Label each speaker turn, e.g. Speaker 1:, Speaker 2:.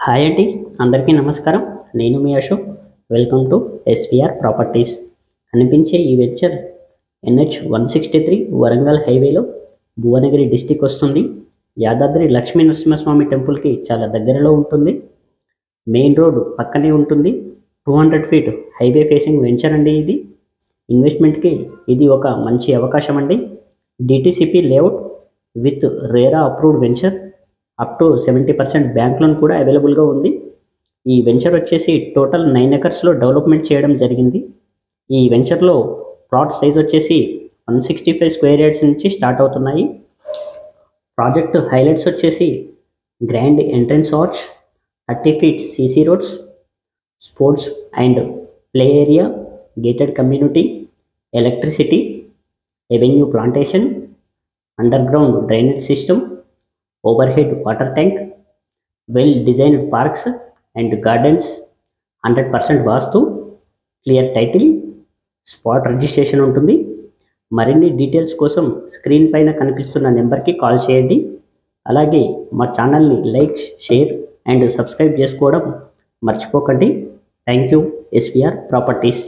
Speaker 1: Hi అండి, అందరికీ నమస్కారం. నేను మీ Ashok. Welcome to SVR properties. కనిపించే ఈ వెంచర్ NH-163 వరంగల్ హైవేలో భువనగిరి డిస్టిక్ వస్తుంది. యాదాద్రి లక్ష్మీ నరసింహస్వామి టెంపుల్కి చాలా దగ్గరలో ఉంటుంది. మెయిన్ రోడ్ పక్కనే ఉంటుంది. 200 ఫీట్ హైవే ఫేసింగ్ వెంచర్ అండి. ఇది ఇన్వెస్ట్మెంట్కి ఇది ఒక మంచి అవకాశం అండి. DTCP layout with RERA approved venture. Up to 70% bank loan కూడా అవైలబుల్గా ఉంది. ఈ వెంచర్ వచ్చేసి టోటల్ 9 ఎకర్స్లో డెవలప్మెంట్ చేయడం జరిగింది. ఈ వెంచర్లో ప్లాట్ సైజ్ వచ్చేసి 165 స్క్వేర్ యార్డ్స్ నుంచి స్టార్ట్ అవుతున్నాయి. ప్రాజెక్ట్ హైలైట్స్ వచ్చేసి grand entrance arch, 30 feet CC roads, sports and play area, gated community, electricity, avenue plantation, under ground drainage system, overhead water tank, well designed parks and gardens, 100% vastu, clear title, spot registration ఉంటుంది. మరిన్ని details కోసం screen పైన కనిపిస్తున్న నెంబర్కి call చేయండి. అలాగే మా ఛానల్ని లైక్, షేర్ అండ్ సబ్స్క్రైబ్ చేసుకోవడం మర్చిపోకండి. Thank you. SVR properties.